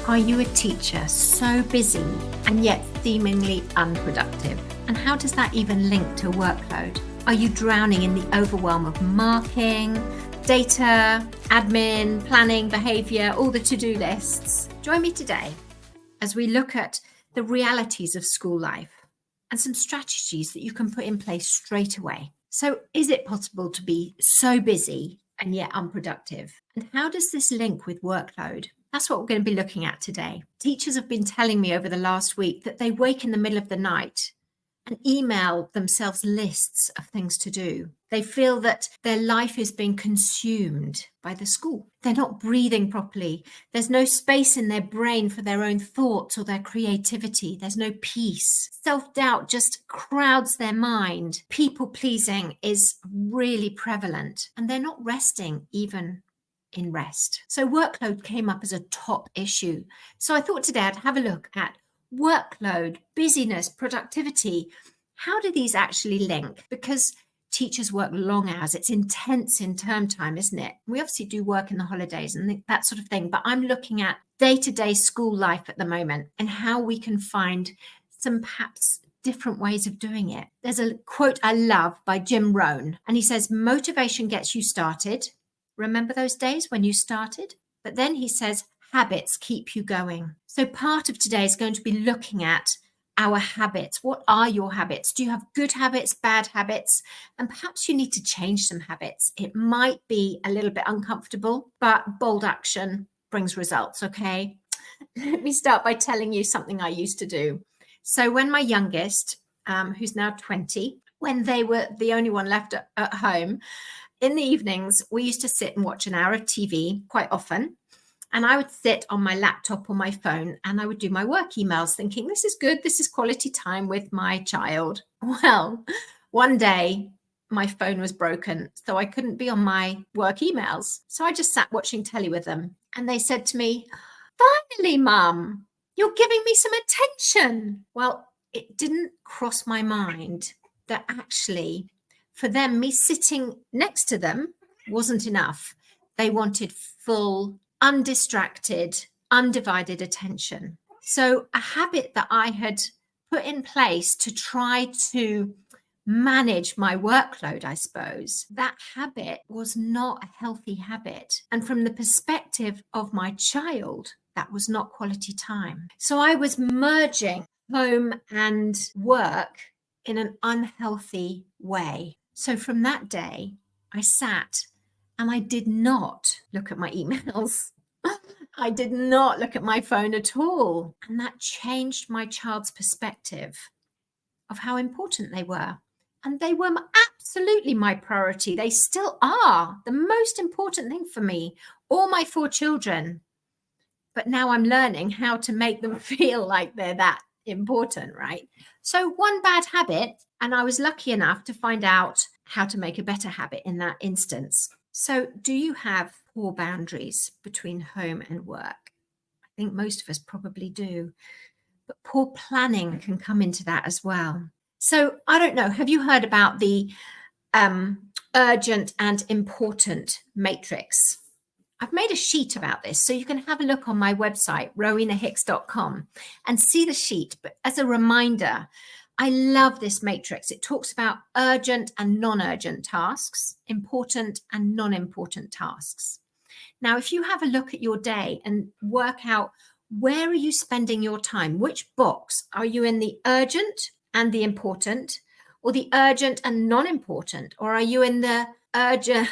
Are you a teacher so busy and yet seemingly unproductive? And how does that even link to workload? Are you drowning in the overwhelm of marking, data, admin, planning, behavior, all the to-do lists? Join me today as we look at the realities of school life and some strategies that you can put in place straight away. So is it possible to be so busy and yet unproductive? And how does this link with workload? That's what we're going to be looking at today. Teachers have been telling me over the last week that they wake in the middle of the night and email themselves lists of things to do. They feel that their life is being consumed by the school. They're not breathing properly. There's no space in their brain for their own thoughts or their creativity. There's no peace. Self-doubt just crowds their mind. People-pleasing is really prevalent, and they're not resting even in rest. So workload came up as a top issue. So I thought today I'd have a look at workload, busyness, productivity. How do these actually link? Because teachers work long hours. It's intense in term time, isn't it? We obviously do work in the holidays and that sort of thing, but I'm looking at day-to-day school life at the moment and how we can find some perhaps different ways of doing it. There's a quote I love by Jim Rohn, and he says, motivation gets you started. Remember those days when you started? But then he says, habits keep you going. So part of today is going to be looking at our habits. What are your habits? Do you have good habits, bad habits? And perhaps you need to change some habits. It might be a little bit uncomfortable, but bold action brings results, okay? Let me start by telling you something I used to do. So when my youngest, who's now 20, when they were the only one left at home, in the evenings, we used to sit and watch an hour of TV quite often. And I would sit on my laptop or my phone and I would do my work emails thinking, this is good. This is quality time with my child. Well, one day my phone was broken, so I couldn't be on my work emails. So I just sat watching telly with them. And they said to me, finally, Mum, you're giving me some attention. Well, it didn't cross my mind that actually for them, me sitting next to them wasn't enough. They wanted full, undistracted, undivided attention. So a habit that I had put in place to try to manage my workload, I suppose, that habit was not a healthy habit. And from the perspective of my child, that was not quality time. So I was merging home and work in an unhealthy way. So from that day, I sat and I did not look at my emails. I did not look at my phone at all. And that changed my child's perspective of how important they were. And they were absolutely my priority. They still are the most important thing for me, all my 4 children. But now I'm learning how to make them feel like they're that important, right? So one bad habit, and I was lucky enough to find out how to make a better habit in that instance. So do you have poor boundaries between home and work? I think most of us probably do, but poor planning can come into that as well. So I don't know, have you heard about the urgent and important matrix? I've made a sheet about this, so you can have a look on my website, rowenahicks.com, and see the sheet. But as a reminder, I love this matrix. It talks about urgent and non-urgent tasks, important and non-important tasks. Now, if you have a look at your day and work out where are you spending your time, which box are you in, the urgent and the important, or the urgent and non-important, or are you in the urgent?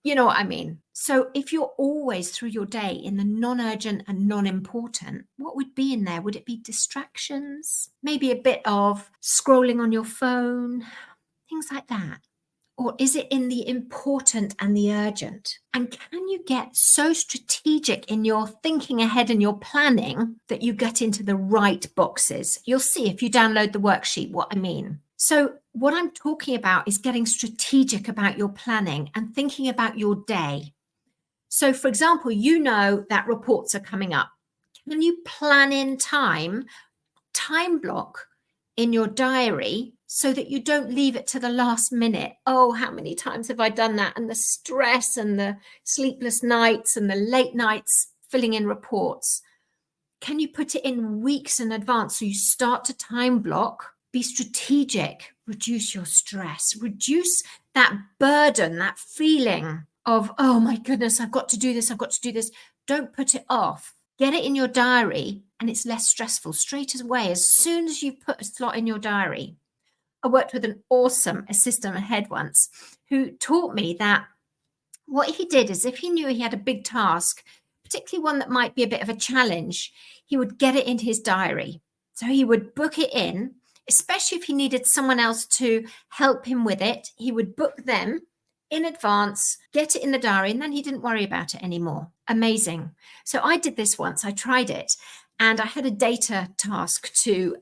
You know what I mean? So if you're always through your day in the non-urgent and non-important, what would be in there? Would it be distractions? Maybe a bit of scrolling on your phone, things like that. Or is it in the important and the urgent? And can you get so strategic in your thinking ahead and your planning that you get into the right boxes? You'll see if you download the worksheet what I mean. So what I'm talking about is getting strategic about your planning and thinking about your day. So for example, you know that reports are coming up. Can you plan in time block in your diary so that you don't leave it to the last minute? Oh, how many times have I done that? And the stress and the sleepless nights and the late nights filling in reports. Can you put it in weeks in advance so you start to time block? Be strategic, reduce your stress, reduce that burden, that feeling of, oh my goodness, I've got to do this, I've got to do this. Don't put it off. Get it in your diary and it's less stressful straight away. As soon as you put a slot in your diary. I worked with an awesome assistant head once who taught me that what he did is if he knew he had a big task, particularly one that might be a bit of a challenge, he would get it into his diary. So he would book it in, especially if he needed someone else to help him with it. He would book them in advance, get it in the diary, and then he didn't worry about it anymore. Amazing. So I did this once. I tried it. And I had a data task to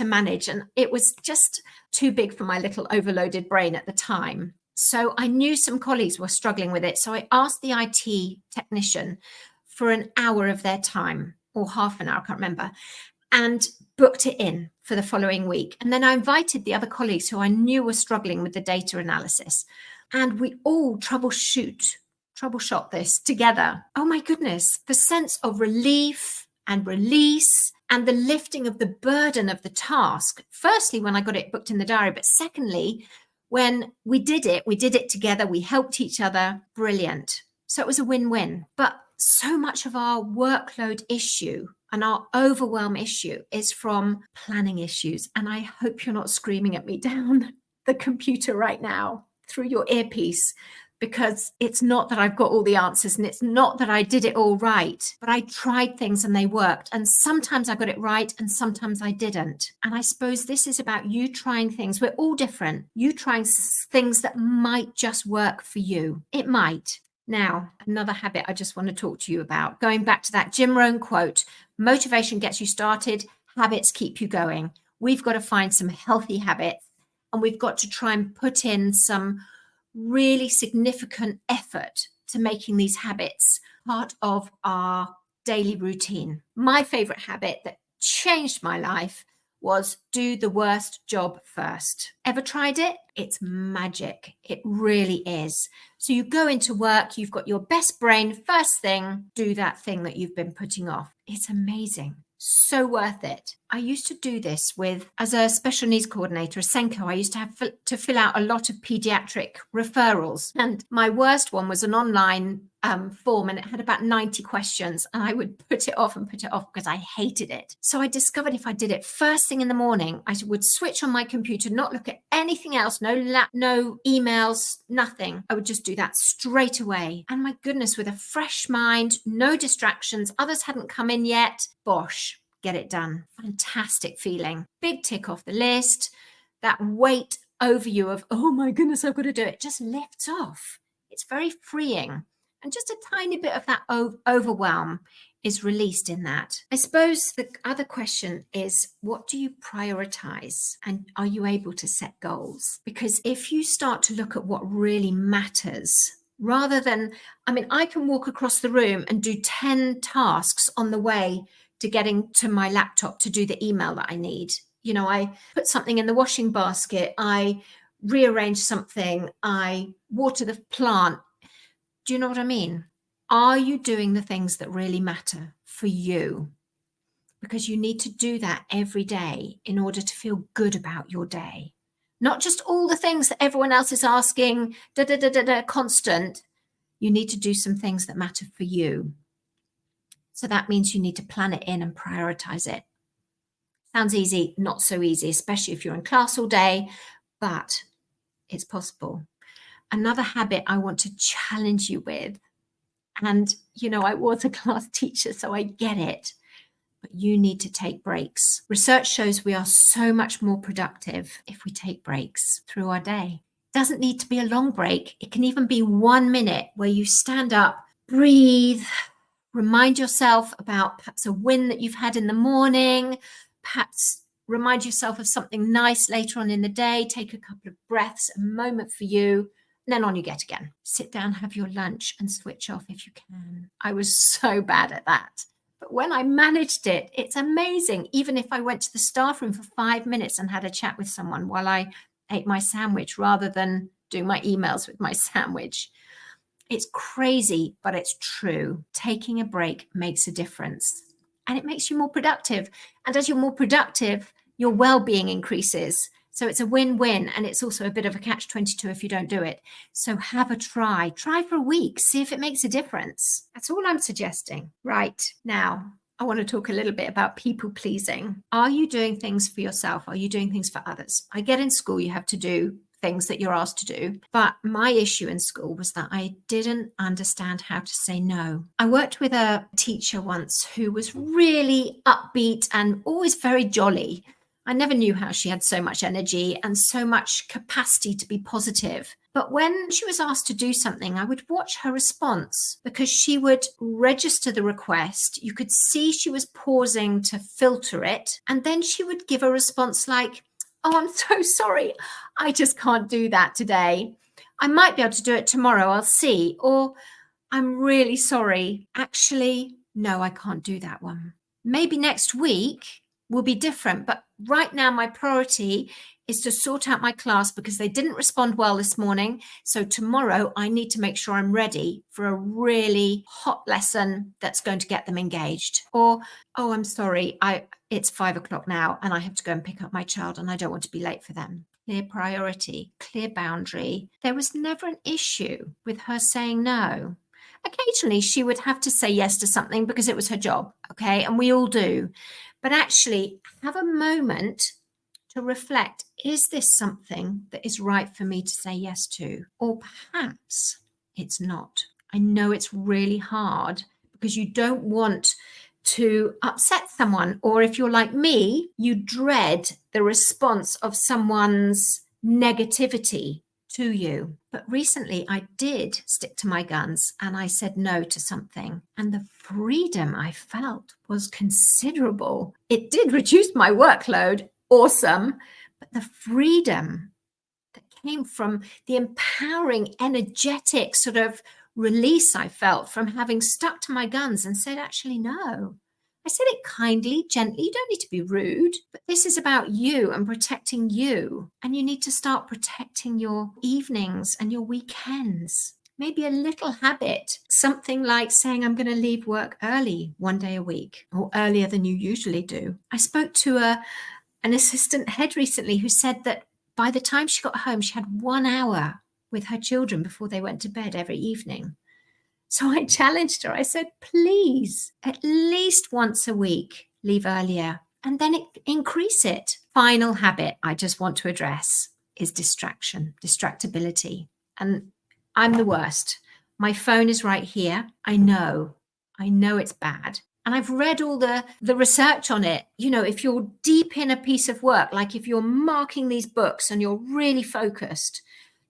manage, and it was just too big for my little overloaded brain at the time. So I knew some colleagues were struggling with it. So I asked the IT technician for an hour of their time, or half an hour, I can't remember, and booked it in for the following week. And then I invited the other colleagues who I knew were struggling with the data analysis. And we all troubleshot this together. Oh my goodness, the sense of relief and release and the lifting of the burden of the task. Firstly, when I got it booked in the diary, but secondly, when we did it together, we helped each other. Brilliant. So it was a win-win. But so much of our workload issue and our overwhelm issue is from planning issues. And I hope you're not screaming at me down the computer right now through your earpiece, because it's not that I've got all the answers and it's not that I did it all right, but I tried things and they worked. And sometimes I got it right and sometimes I didn't. And I suppose this is about you trying things. We're all different. You trying things that might just work for you. It might. Now, another habit I just want to talk to you about, going back to that Jim Rohn quote, motivation gets you started, habits keep you going. We've got to find some healthy habits and we've got to try and put in some really significant effort to making these habits part of our daily routine. My favorite habit that changed my life was do the worst job first. Ever tried it? It's magic. It really is. So you go into work, you've got your best brain, first thing, do that thing that you've been putting off. It's amazing. So worth it. I used to do this as a special needs coordinator, a Senko. I used to have to fill out a lot of pediatric referrals. And my worst one was an online form, and it had about 90 questions. And I would put it off because I hated it. So I discovered if I did it first thing in the morning, I would switch on my computer, not look at anything else, no emails, nothing. I would just do that straight away. And my goodness, with a fresh mind, no distractions, others hadn't come in yet, bosh. Get it done. Fantastic feeling. Big tick off the list. That weight over you of, oh my goodness, I've got to do it, just lifts off. It's very freeing. And just a tiny bit of that overwhelm is released in that. I suppose the other question is, what do you prioritize? And are you able to set goals? Because if you start to look at what really matters, rather than, I can walk across the room and do 10 tasks on the way to getting to my laptop to do the email that I need. I put something in the washing basket, I rearrange something, I water the plant. Do you know what I mean? Are you doing the things that really matter for you? Because you need to do that every day in order to feel good about your day. Not just all the things that everyone else is asking, constant. You need to do some things that matter for you. So that means you need to plan it in and prioritize it. Sounds easy, not so easy, especially if you're in class all day, but it's possible. Another habit I want to challenge you with, and I was a class teacher, so I get it, but you need to take breaks. Research shows we are so much more productive if we take breaks through our day. It doesn't need to be a long break. It can even be 1 minute where you stand up, breathe, remind yourself about perhaps a win that you've had in the morning, perhaps remind yourself of something nice later on in the day, take a couple of breaths, a moment for you, and then on you get again. Sit down, have your lunch and switch off if you can. I was so bad at that. But when I managed it, it's amazing. Even if I went to the staff room for 5 minutes and had a chat with someone while I ate my sandwich rather than doing my emails with my sandwich. It's crazy, but it's true. Taking a break makes a difference. and it makes you more productive. And as you're more productive, your well-being increases. So it's a win-win, and it's also a bit of a catch-22 if you don't do it. So have a try. Try for a week. See if it makes a difference. That's all I'm suggesting. Right. Now, I want to talk a little bit about people pleasing. Are you doing things for yourself? Are you doing things for others? I get in school, you have to do things that you're asked to do. But my issue in school was that I didn't understand how to say no. I worked with a teacher once who was really upbeat and always very jolly. I never knew how she had so much energy and so much capacity to be positive. But when she was asked to do something, I would watch her response because she would register the request. You could see she was pausing to filter it. And then she would give a response like, "Oh, I'm so sorry. I just can't do that today. I might be able to do it tomorrow. I'll see." Or, "I'm really sorry. Actually, no, I can't do that one. Maybe next week will be different. But right now, my priority is to sort out my class because they didn't respond well this morning. So tomorrow I need to make sure I'm ready for a really hot lesson that's going to get them engaged." Or, "Oh, I'm sorry. It's 5 o'clock now and I have to go and pick up my child and I don't want to be late for them." Clear priority, clear boundary. There was never an issue with her saying no. Occasionally she would have to say yes to something because it was her job. Okay. And we all do. But actually have a moment to reflect, is this something that is right for me to say yes to? Or perhaps it's not. I know it's really hard because you don't want to upset someone. Or if you're like me, you dread the response of someone's negativity to you. But recently I did stick to my guns and I said no to something. And the freedom I felt was considerable. It did reduce my workload. Awesome. But the freedom that came from the empowering, energetic sort of release I felt from having stuck to my guns and said, actually, no. I said it kindly, gently. You don't need to be rude, but this is about you and protecting you. And you need to start protecting your evenings and your weekends. Maybe a little habit, something like saying, "I'm going to leave work early 1 day a week," or earlier than you usually do. I spoke to an assistant head recently who said that by the time she got home, she had 1 hour with her children before they went to bed every evening. So I challenged her. I said, please, at least once a week, leave earlier and then increase it. Final habit I just want to address is distractibility. And I'm the worst. My phone is right here. I know it's bad. And I've read all the research on it. You know, if you're deep in a piece of work, like if you're marking these books and you're really focused,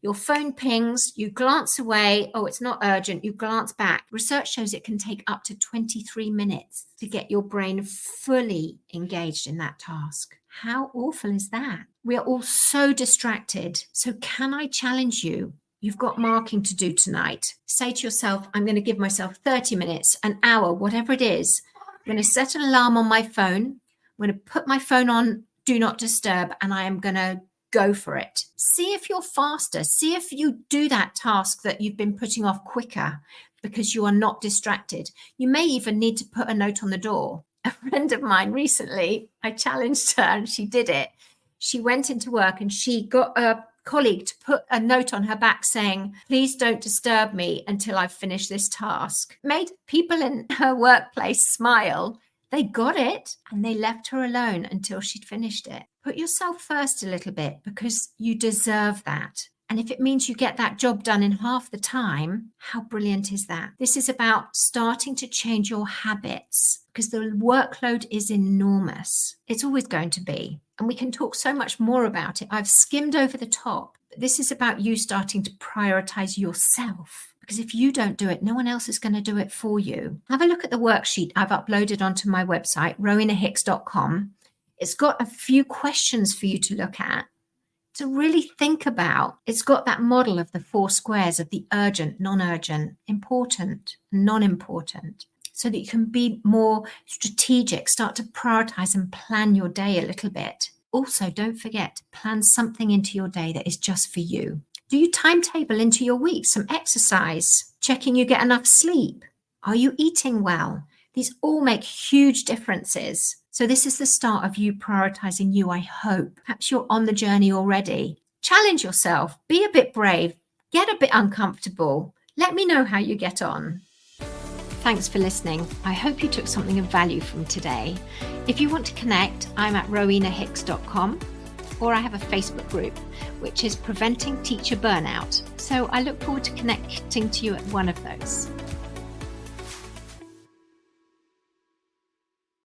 your phone pings, you glance away. Oh, it's not urgent. You glance back. Research shows it can take up to 23 minutes to get your brain fully engaged in that task. How awful is that? We are all so distracted. So can I challenge you? You've got marking to do tonight. Say to yourself, I'm going to give myself 30 minutes, an hour, whatever it is. I'm going to set an alarm on my phone. I'm going to put my phone on do not disturb, and I am going to go for it. See if you're faster. See if you do that task that you've been putting off quicker because you are not distracted. You may even need to put a note on the door. A friend of mine recently, I challenged her and she did it. She went into work and she got a colleague to put a note on her back saying, please don't disturb me until I've finished this task. Made people in her workplace smile. They got it and they left her alone until she'd finished it. Put yourself first a little bit because you deserve that. And if it means you get that job done in half the time, how brilliant is that? This is about starting to change your habits because the workload is enormous. It's always going to be. And we can talk so much more about it. I've skimmed over the top. But this is about you starting to prioritize yourself. Because if you don't do it, no one else is going to do it for you. Have a look at the worksheet I've uploaded onto my website, rowenahicks.com. It's got a few questions for you to look at, to really think about. It's got that model of the 4 squares of the urgent, non-urgent, important, non-important, so that you can be more strategic, start to prioritize and plan your day a little bit. Also, don't forget to plan something into your day that is just for you. Do you timetable into your week some exercise, checking you get enough sleep? Are you eating well? These all make huge differences. So this is the start of you prioritizing you, I hope. Perhaps you're on the journey already. Challenge yourself, be a bit brave, get a bit uncomfortable. Let me know how you get on. Thanks for listening. I hope you took something of value from today. If you want to connect, I'm at rowenahicks.com, or I have a Facebook group, which is Preventing Teacher Burnout. So I look forward to connecting to you at one of those.